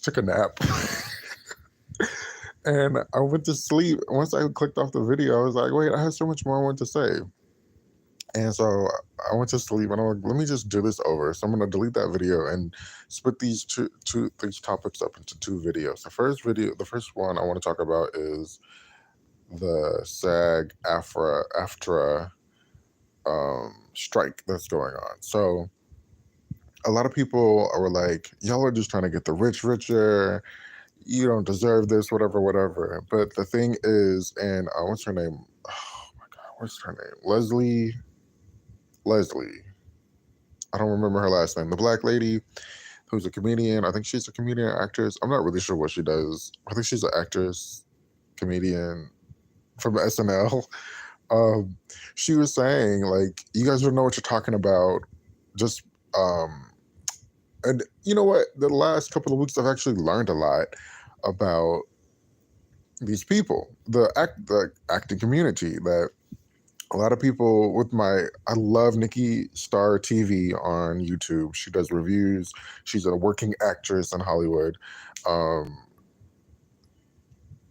took a nap. And I went to sleep. Once I clicked off the video, I was like, wait, I have so much more I want to say. And so I went to sleep and I'm like, let me just do this over. So I'm gonna delete that video and split these topics up into two videos. The first one I want to talk about is the SAG AFTRA strike that's going on. So a lot of people were like, y'all are just trying to get the rich richer. You don't deserve this, whatever, whatever. But the thing is, and what's her name? Oh my God, what's her name? Leslie. I don't remember her last name. The black lady who's a comedian. I think she's a comedian actress. I'm not really sure what she does. I think she's an actress, comedian from SNL. Um, she was saying, like, you guys don't know what you're talking about. Just and you know what? The last couple of weeks I've actually learned a lot about these people, the acting community, that a lot of people with I love Nikki Star TV on YouTube. She does reviews. She's a working actress in Hollywood. Um,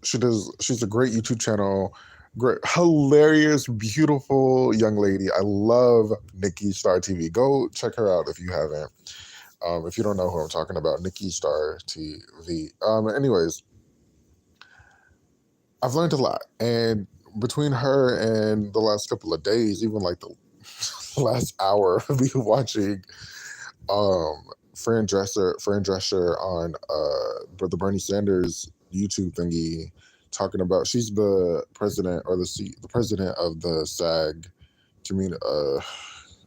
she's a great YouTube channel. Great, hilarious, beautiful young lady. I love Nikki Star TV. Go check her out if you haven't. If you don't know who I'm talking about, Nikki Star TV. Anyways, I've learned a lot, and between her and the last couple of days, even like the last hour of me watching Fran Drescher on the Bernie Sanders YouTube thingy, talking about, she's the president or the president of the SAG community,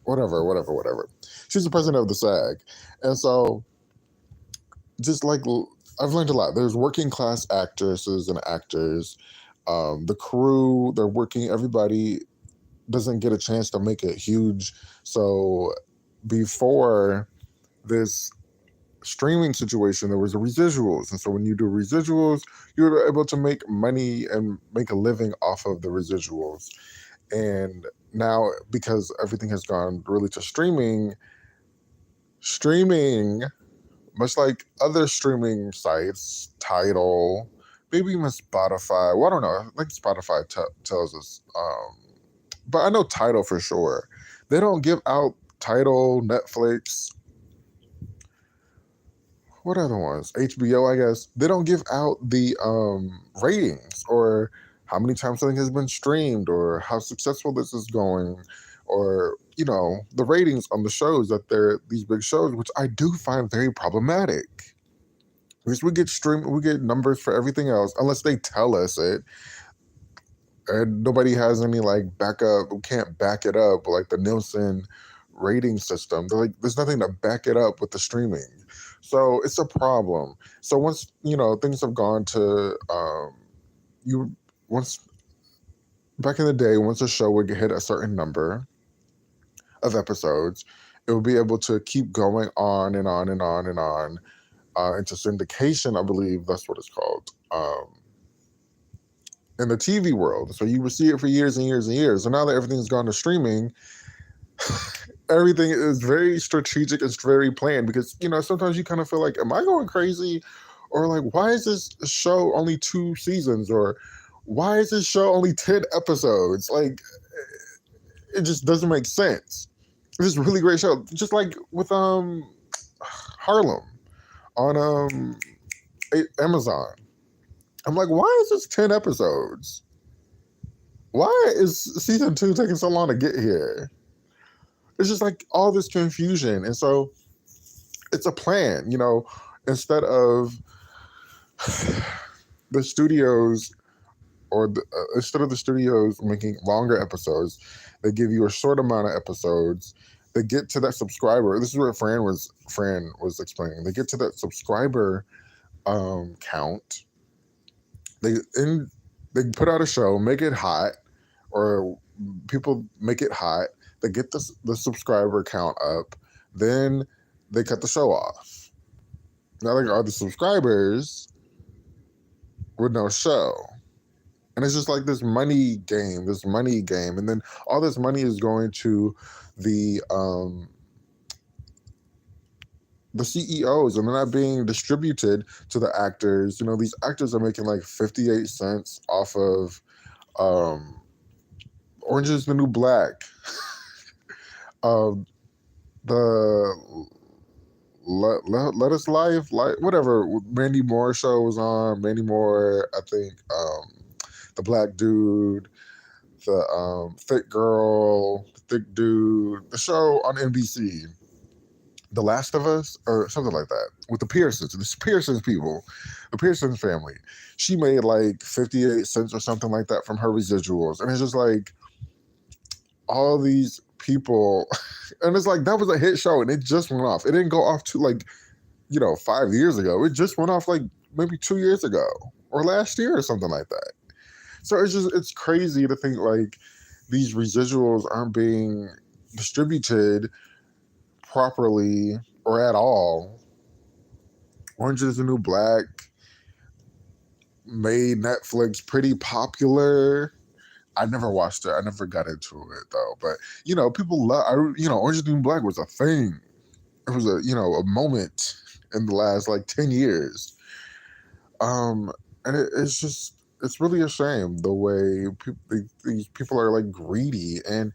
whatever. She's the president of the SAG, and so just like I've learned a lot. There's working class actresses and actors. The crew, they're working. Everybody doesn't get a chance to make it huge. So before this streaming situation, there was the residuals, and so when you do residuals, you're able to make money and make a living off of the residuals. And now, because everything has gone really to streaming, much like other streaming sites, Tidal, maybe even Spotify. Well, I don't know. Like Spotify tells us, but I know Tidal for sure. They don't give out Tidal, Netflix. What other ones? HBO, I guess. They don't give out the ratings or how many times something has been streamed or how successful this is going, or the ratings on the shows that they're these big shows, which I do find very problematic. Because we get numbers for everything else, unless they tell us it, and nobody has any like backup. We can't back it up like the Nielsen rating system. They're like, there's nothing to back it up with the streaming, so it's a problem. So once things have gone to you once back in the day, once a show would hit a certain number of episodes, it would be able to keep going on and on and on and on into syndication. I believe that's what it's called in the TV world. So you would see it for years and years and years. So now that everything's gone to streaming, everything is very strategic. It's very planned, because sometimes you kind of feel like, am I going crazy? Or like, why is this show only 2 seasons? Or why is this show only 10 episodes? Like, it just doesn't make sense. It's a really great show. Just like with Harlem on Amazon. I'm like, why is this 10 episodes? Why is season 2 taking so long to get here? It's just like all this confusion. And so it's a plan, instead of the studios instead of the studios making longer episodes, they give you a short amount of episodes. They get to that subscriber. This is what Fran was explaining. They get to that subscriber count. They put out a show, make it hot, or people make it hot. They get the subscriber count up, then they cut the show off. Now there are the subscribers with no show. And it's just like this money game, and then all this money is going to the the CEOs, and they're not being distributed to the actors. You know, these actors are making like 58 cents off of um, Orange is the New Black, um, the Let Us Life, like whatever Mandy Moore show was on. Mandy Moore, I think, the black dude, the thick girl, the thick dude, the show on NBC, The Last of Us, or something like that, with the Pearsons, the Pearsons people, the Pearsons family. She made like 58 cents or something like that from her residuals, and it's just like all these people, and it's like that was a hit show, and it just went off. It didn't go off to like 5 years ago. It just went off like maybe 2 years ago or last year or something like that. So it's crazy to think like these residuals aren't being distributed properly or at all. Orange is the New Black made Netflix pretty popular. I never watched it. I never got into it though. But people love. Orange is the New Black was a thing. It was a moment in the last like 10 years. And it's really a shame the way these people are like greedy. And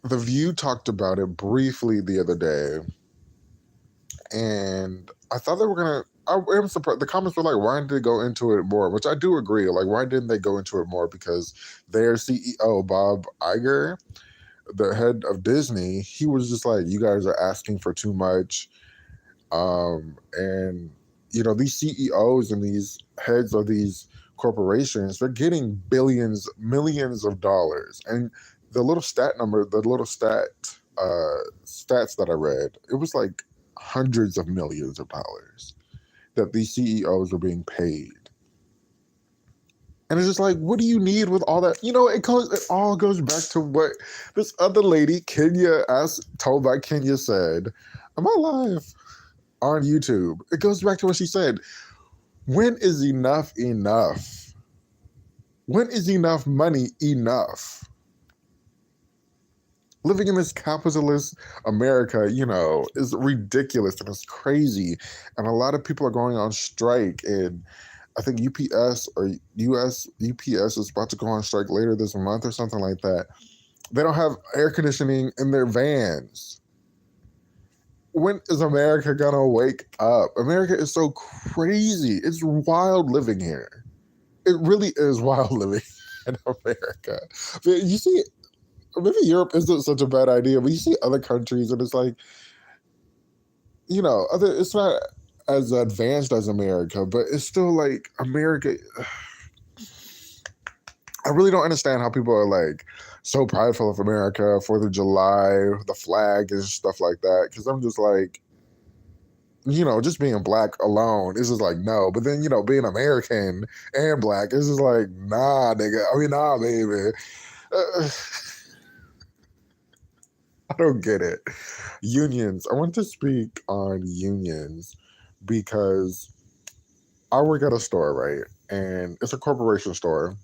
The View talked about it briefly the other day, and I thought they were gonna. I am surprised. The comments were like, "Why didn't they go into it more?" Which I do agree. Like, why didn't they go into it more? Because their CEO Bob Iger, the head of Disney, he was just like, "You guys are asking for too much," and these CEOs and these heads of these corporations, they're getting billions, millions of dollars, and the little stats that I read, it was like hundreds of millions of dollars that these CEOs are being paid. And it's just like, what do you need with all that? It all goes back to what this other lady, Kenya, told by Kenya, said. Am I live on YouTube? It goes back to what she said. When is enough enough? When is enough money enough? Living in this capitalist America, is ridiculous and it's crazy. And a lot of people are going on strike. And I think UPS or UPS is about to go on strike later this month or something like that. They don't have air conditioning in their vans. When is America gonna wake up? America is so crazy. It's wild living here. It really is wild living in America. But you see, maybe Europe isn't such a bad idea, but you see other countries and it's like, it's not as advanced as America, but it's still like America. I really don't understand how people are like so prideful of America, 4th of July, the flag and stuff like that. Because I'm just like, just being black alone is just like no. But then being American and black is just like nah, nigga. I mean, nah, baby. I don't get it. Unions. I want to speak on unions because I work at a store, right? And it's a corporation store.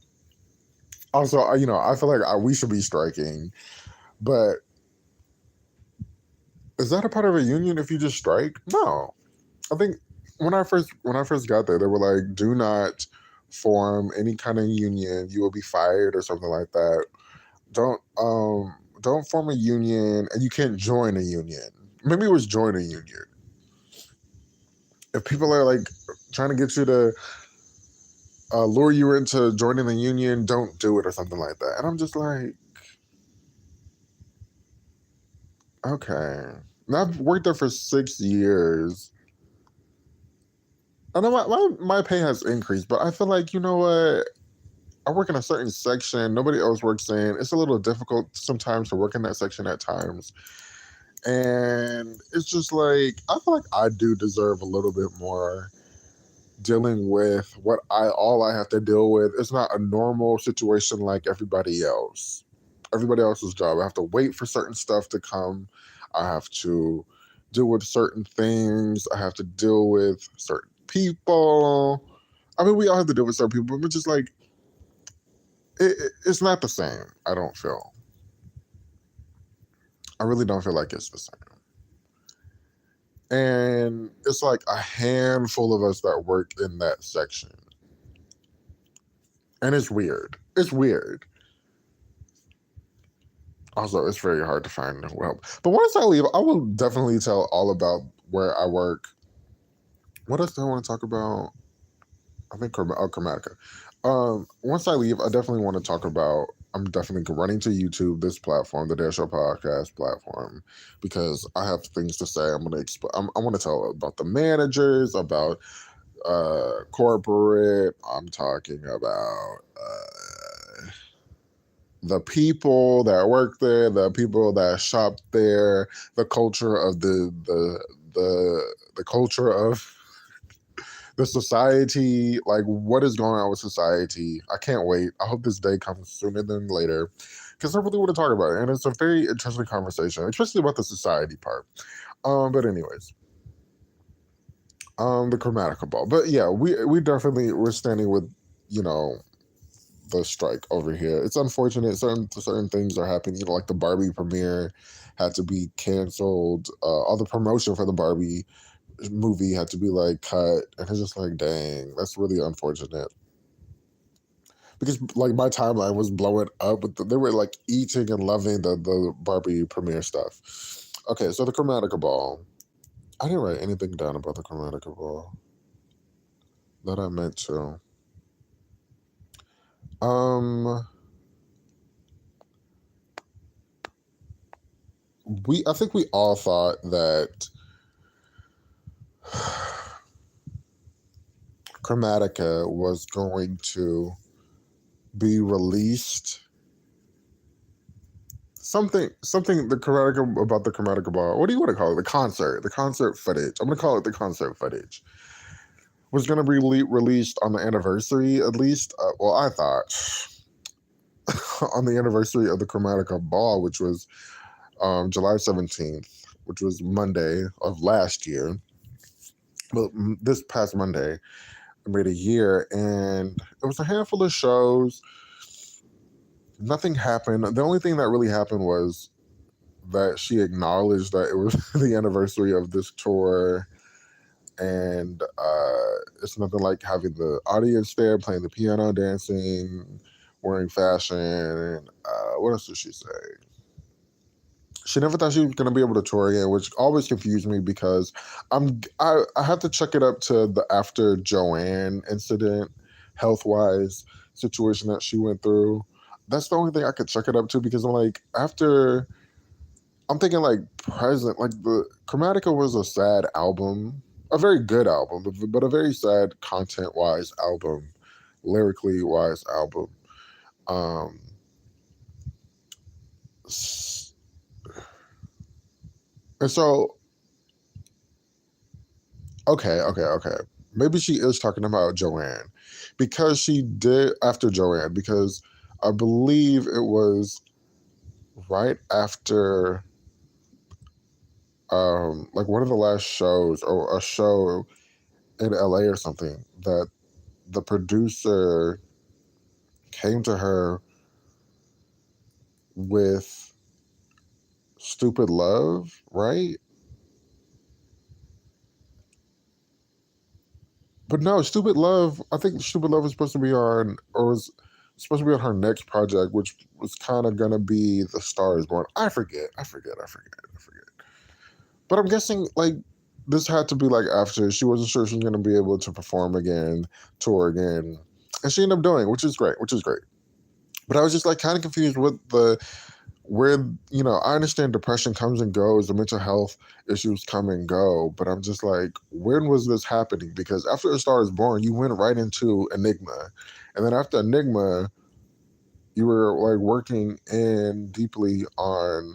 Also, I feel like we should be striking, but is that a part of a union if you just strike? No. I think when I first got there, they were like, do not form any kind of union. You will be fired or something like that. Don't form a union, and you can't join a union. Maybe it was join a union. If people are like trying to get you to lure you into joining the union, don't do it or something like that. And I'm just like, okay. Now I've worked there for 6 years. I know my pay has increased, but I feel like, you know what? I work in a certain section nobody else works in. It's a little difficult sometimes to work in that section at times. And it's just like, I feel like I do deserve a little bit more dealing with what all I have to deal with. It's not a normal situation like everybody else. Everybody else's job. I have to wait for certain stuff to come. I have to deal with certain things. I have to deal with certain people. I mean, we all have to deal with certain people, but just like it's not the same. I don't feel. I really don't feel like it's the same. And it's like a handful of us that work in that section. And it's weird. It's weird. Also, it's very hard to find help. But once I leave, I will definitely tell all about where I work. What else do I want to talk about? I think Chromatica. Once I leave, I definitely want to talk about. I'm definitely running to YouTube, this platform, the Dare Show podcast platform, because I have things to say. I'm going to I want to tell about the managers, about corporate. I'm talking about the people that work there, the people that shop there, the culture of the culture of the society, like what is going on with society. I can't wait. I hope this day comes sooner than later because I really want to talk about it. And it's a very interesting conversation, especially about the society part. But anyways, the Chromatica ball. But yeah, we definitely we're standing with, you know, the strike over here. It's unfortunate. Certain things are happening. You know, like the Barbie premiere had to be canceled. All the promotion for the Barbie movie had to be like cut, and it's just like, dang, that's really unfortunate. Because like my timeline was blowing up with they were like eating and loving the Barbie premiere stuff. Okay, so the Chromatica ball. I didn't write anything down about the Chromatica ball that I meant to. I think we all thought that Chromatica was going to be released. Something the Chromatica about the Chromatica ball. What do you want to call it? The concert footage. I'm gonna call it the concert footage. Was gonna be released on the anniversary, at least. Well, I thought on the anniversary of the Chromatica ball, which was July 17th, which was Monday of last year. Well, this past Monday, I made a year, and it was a handful of shows. Nothing happened. The only thing that really happened was that she acknowledged that it was the anniversary of this tour, and it's nothing like having the audience there playing the piano, dancing, wearing fashion. What else did she say? She never thought she was going to be able to tour again, which always confused me because I have to check it up to the after Joanne incident, health wise situation that she went through. That's the only thing I could check it up to because I'm like after. I'm thinking like present, like the Chromatica was a sad album, a very good album, but a very sad content wise album, lyrically wise album. Um, and so okay. Maybe she is talking about Joanne because she did after Joanne, because I believe it was right after like one of the last shows or a show in LA or something that the producer came to her with Stupid Love, right? But no, Stupid Love, I think Stupid Love was supposed to be on, or was supposed to be on her next project, which was kind of going to be The Star is Born. I forget. But I'm guessing, like, this had to be, like, after. She wasn't sure she was going to be able to perform again, tour again. And she ended up doing, which is great. But I was just, like, kind of confused with where, you know, I understand depression comes and goes, the mental health issues come and go, but I'm just like, when was this happening? Because after A Star is Born, you went right into Enigma. And then after Enigma, you were like working in deeply on,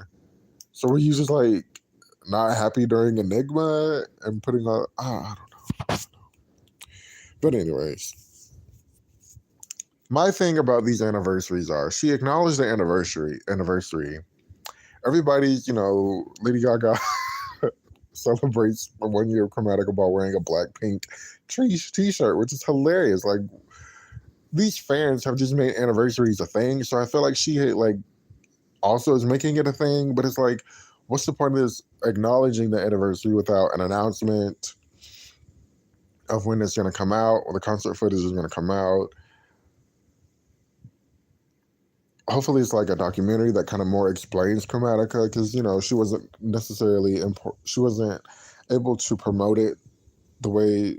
so were you just like not happy during Enigma and putting on, I don't know. But anyways, my thing about these anniversaries are she acknowledged the anniversary. Everybody's, you know, Lady Gaga celebrates the 1 year of Chromatica ball wearing a Blackpink t-shirt, which is hilarious. Like, these fans have just made anniversaries a thing, so I feel like she like also is making it a thing, but it's like, what's the point of this acknowledging the anniversary without an announcement of when it's going to come out or the concert footage is going to come out? Hopefully it's like a documentary that kind of more explains Chromatica, because she wasn't necessarily she wasn't able to promote it the way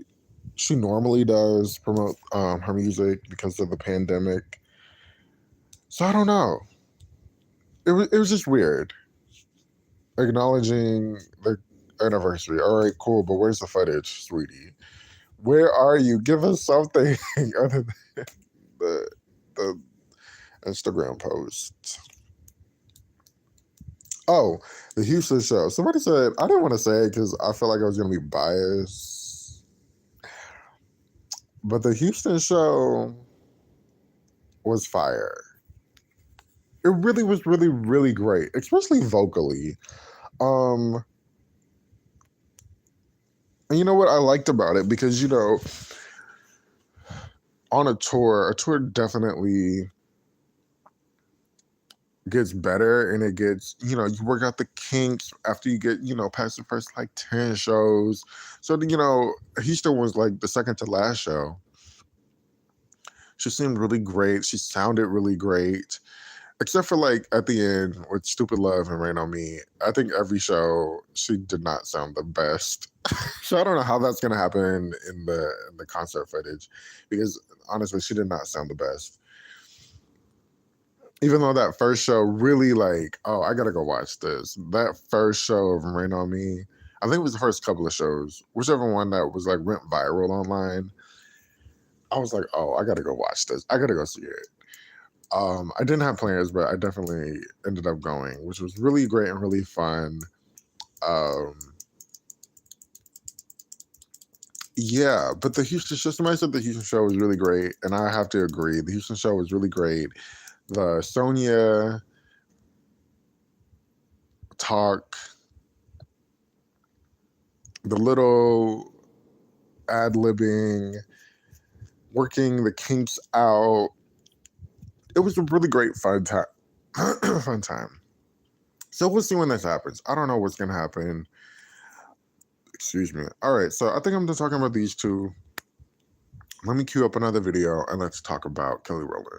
she normally does, promote her music because of the pandemic. So I don't know. It was just weird acknowledging the anniversary. All right, cool, but where's the footage, sweetie? Where are you? Give us something other than the Instagram post. Oh, the Houston show. Somebody said, I didn't want to say it because I feel like I was going to be biased. But the Houston show was fire. It really was really, really great, especially vocally. And you know what I liked about it? Because, on a tour definitely gets better, and it gets, you work out the kinks after you get, past the first like 10 shows. So, Houston was like the second to last show. She seemed really great. She sounded really great, except for like at the end with Stupid Love and Rain on Me. I think every show she did not sound the best. So I don't know how that's gonna happen in the concert footage, because honestly, she did not sound the best. Even though that first show really like, oh, I gotta go watch this. That first show of Rain on Me, I think it was the first couple of shows, whichever one that was like went viral online. I was like, oh, I gotta go watch this. I gotta go see it. I didn't have plans, but I definitely ended up going, which was really great and really fun. Um, yeah, but the Houston show, somebody said the Houston show was really great, and I have to agree. The Houston show was really great. The Sonia talk, the little ad-libbing, working the kinks out. It was a really great fun time. Fun time. So we'll see when this happens. I don't know what's gonna happen. Excuse me. All right, so I think I'm done talking about these two. Let me queue up another video and let's talk about Kelly Rowland.